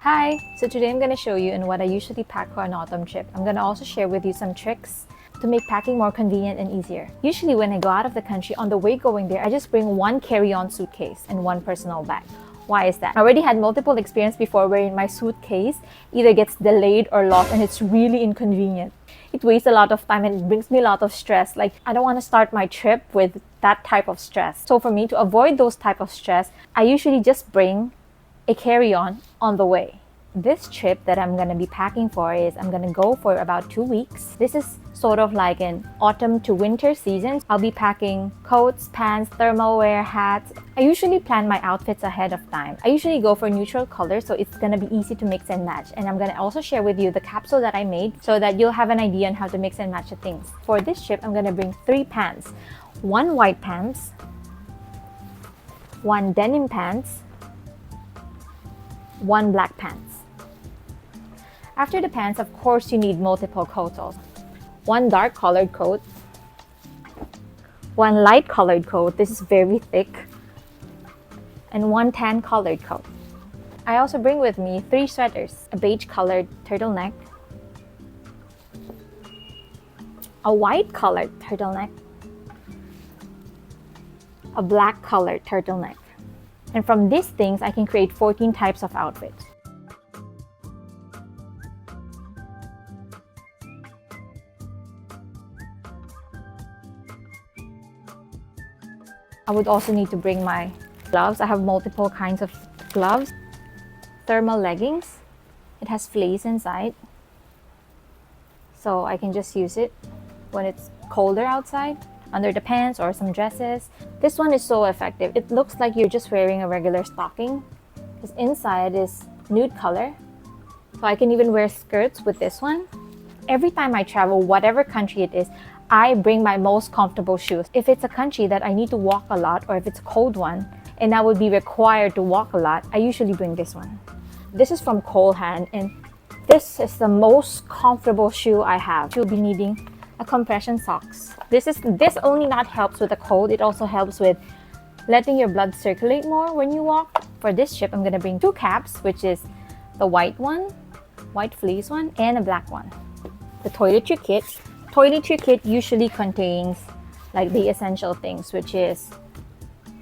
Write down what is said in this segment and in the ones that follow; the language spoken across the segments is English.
Hi! So today I'm going to show you in what I usually pack for an autumn trip. I'm going to also share with you some tricks to make packing more convenient and easier. Usually when I go out of the country, on the way going there, I just bring one carry-on suitcase and one personal bag. Why is that? I already had multiple experience before wherein my suitcase either gets delayed or lost, and it's really inconvenient. It wastes a lot of time and it brings me a lot of stress. Like, I don't want to start my trip with that type of stress. So for me, to avoid those type of stress, I usually just bring a carry-on on the way. This trip that I'm going to be packing for is I'm going to go for about 2 weeks. This is sort of like an autumn to winter season. I'll be packing coats, pants, thermal wear, hats. I usually plan my outfits ahead of time. I usually go for neutral colors, so it's going to be easy to mix and match. And I'm going to also share with you the capsule that I made so that you'll have an idea on how to mix and match the things. For this trip, I'm going to bring 3 pants. 1 white pants, 1 denim pants, 1 black pants. After the pants, of course, you need multiple coats also. 1 dark colored coat, 1 light colored coat, this is very thick, and 1 tan colored coat. I also bring with me 3 sweaters, a beige colored turtleneck, a white colored turtleneck, a black colored turtleneck. And from these things, I can create 14 types of outfits. I would also need to bring my gloves. I have multiple kinds of gloves. Thermal leggings. It has fleece inside, so I can just use it when it's colder outside, under the pants or some dresses. This one is so effective. It looks like you're just wearing a regular stocking because inside is nude color. So I can even wear skirts with this one. Every time I travel, whatever country it is, I bring my most comfortable shoes. If it's a country that I need to walk a lot, or if it's a cold one and I would be required to walk a lot, I usually bring this one. This is from Haan, and this is the most comfortable shoe I have. You'll be needing a compression socks. This only not helps with the cold, it also helps with letting your blood circulate more when you walk. For this trip, I'm gonna bring 2 caps, which is the white one, white fleece one, and a black one. The toiletry kit. Toiletry kit usually contains like the essential things, which is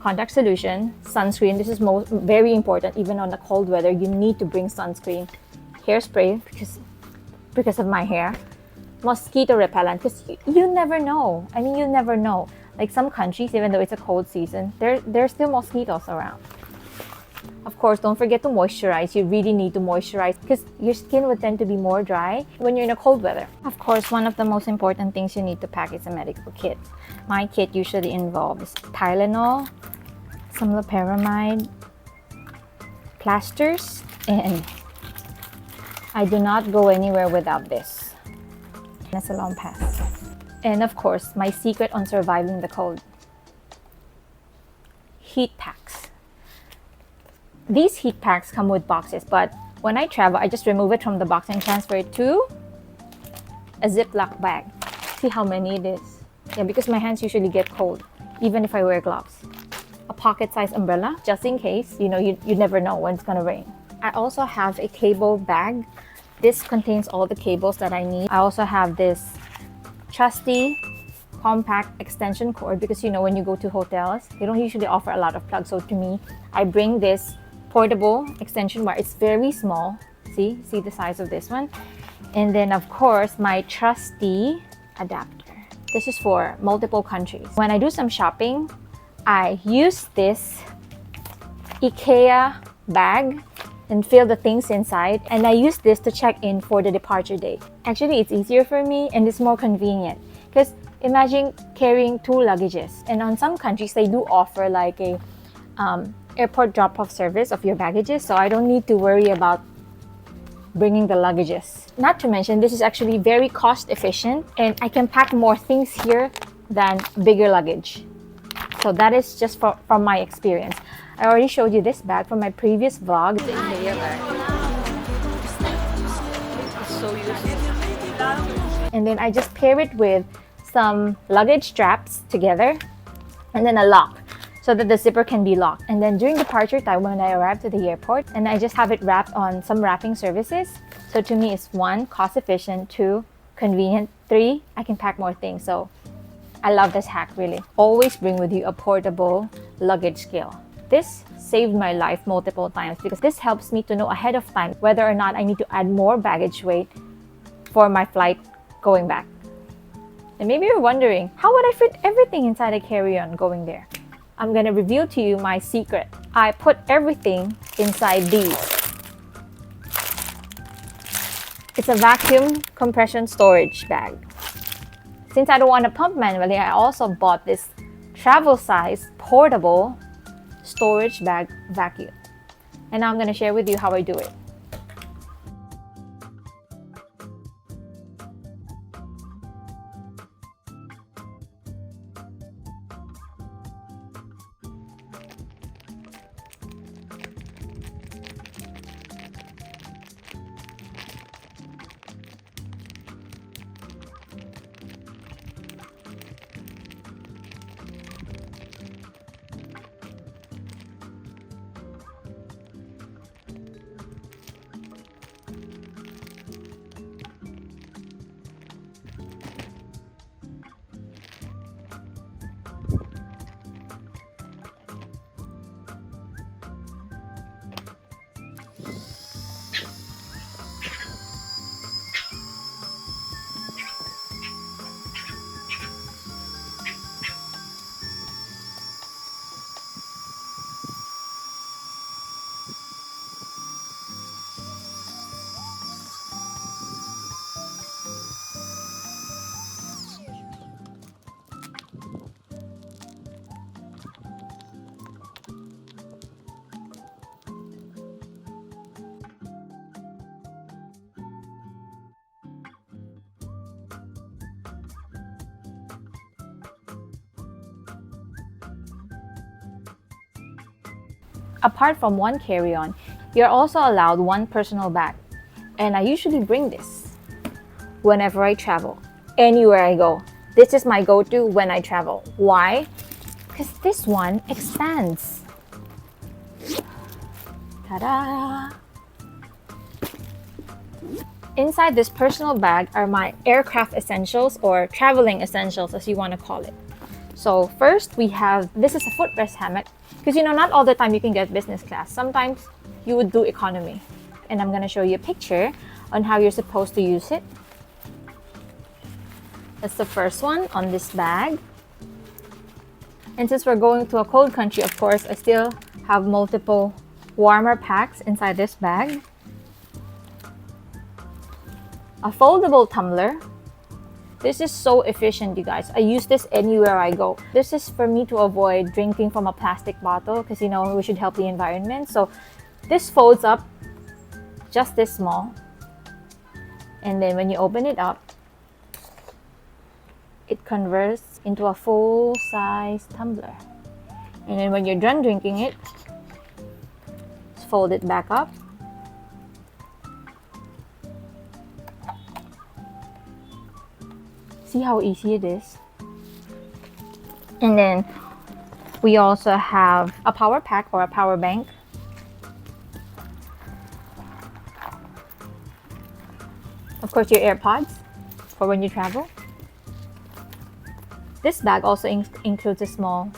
contact solution, sunscreen. This is very important. Even on the cold weather, you need to bring sunscreen. Hairspray because of my hair. Mosquito repellent, because you never know. I mean, you never know. Like some countries, even though it's a cold season, there's still mosquitoes around. Of course, don't forget to moisturize. You really need to moisturize because your skin would tend to be more dry when you're in a cold weather. Of course, one of the most important things you need to pack is a medical kit. My kit usually involves Tylenol, some loperamide, plasters, and I do not go anywhere without this. That's a long pass. And of course, my secret on surviving the cold. Heat packs. These heat packs come with boxes, but when I travel, I just remove it from the box and transfer it to a Ziploc bag. See how many it is? Yeah, because my hands usually get cold, even if I wear gloves. A pocket-sized umbrella, just in case. You know, you never know when it's gonna rain. I also have a cable bag. This contains all the cables that I need. I also have this trusty compact extension cord because, you know, when you go to hotels, they don't usually offer a lot of plugs. So to me, I bring this portable extension wire. It's very small. See the size of this one. And then of course my trusty adapter. This is for multiple countries. When I do some shopping, I use this IKEA bag and fill the things inside, and I use this to check in for the departure date. Actually, it's easier for me and it's more convenient because imagine carrying 2 luggages, and on some countries they do offer like a airport drop-off service of your baggages, so I don't need to worry about bringing the luggages. Not to mention, this is actually very cost efficient and I can pack more things here than bigger luggage. So that is just from my experience. I already showed you this bag from my previous vlog. The IKEA bag. It's so useful. And then I just pair it with some luggage straps together and then a lock. so that the zipper can be locked. And then during departure time, when I arrive to the airport, and I just have it wrapped on some wrapping services. So to me, it's 1, cost efficient, 2, convenient, 3, I can pack more things. So I love this hack, really. Always bring with you a portable luggage scale. This saved my life multiple times because this helps me to know ahead of time whether or not I need to add more baggage weight for my flight going back. And maybe you're wondering, how would I fit everything inside a carry-on going there? I'm gonna reveal to you my secret. I put everything inside these. It's a vacuum compression storage bag. Since I don't want to pump manually, I also bought this travel size portable storage bag vacuum. And now I'm gonna share with you how I do it. Apart from 1 carry-on, you're also allowed 1 personal bag. And I usually bring this whenever I travel, anywhere I go. This is my go-to when I travel. Why? Because this one expands. Ta-da! Inside this personal bag are my aircraft essentials, or traveling essentials as you want to call it. So first we have, this is a footrest hammock. Because not all the time you can get business class. Sometimes you would do economy. And I'm going to show you a picture on how you're supposed to use it. That's the first one on this bag. And since we're going to a cold country, of course, I still have multiple warmer packs inside this bag. A foldable tumbler. This is so efficient, you guys. I use this anywhere I go. This is for me to avoid drinking from a plastic bottle because, we should help the environment. So this folds up just this small. And then when you open it up, it converts into a full-size tumbler. And then when you're done drinking it, just fold it back up. See how easy it is? And then we also have a power pack or a power bank. Of course, your AirPods for when you travel. This bag also includes a small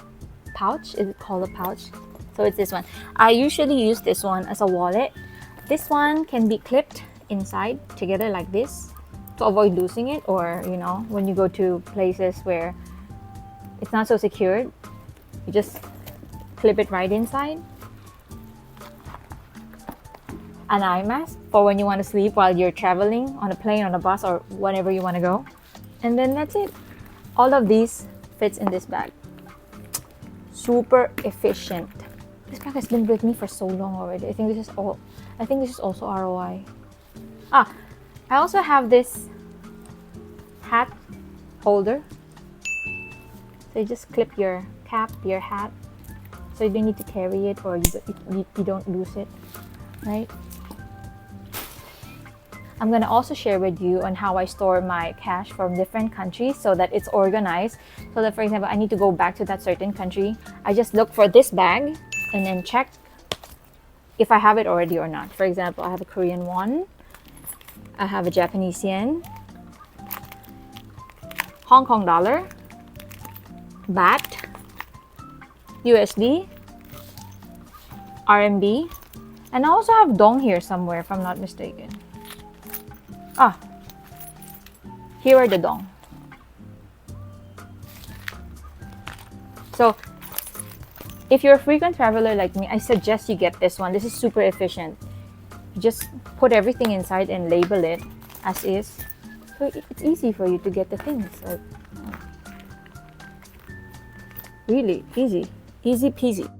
pouch. Is it called a pouch? So it's this one. I usually use this one as a wallet. This one can be clipped inside together like this to avoid losing it, or when you go to places where it's not so secured, you just clip it right inside. An eye mask for when you want to sleep while you're traveling on a plane, on a bus, or whenever you want to go. And then that's it. All of these fits in this bag. Super efficient. This bag has been with me for so long already. I think this is also ROI. I also have this hat holder. So you just clip your cap, your hat, so you don't need to carry it, or you don't lose it, right? I'm gonna also share with you on how I store my cash from different countries so that it's organized. So that, for example, I need to go back to that certain country. I just look for this bag and then check if I have it already or not. For example, I have a Korean won, I have a Japanese yen, Hong Kong dollar, baht, USD, RMB, and I also have dong here somewhere if I'm not mistaken. Ah, here are the dong. So if you're a frequent traveler like me, I suggest you get this one. This is super efficient. You just put everything inside and label it as is. So it's easy for you to get the things. Like, really easy. Easy peasy.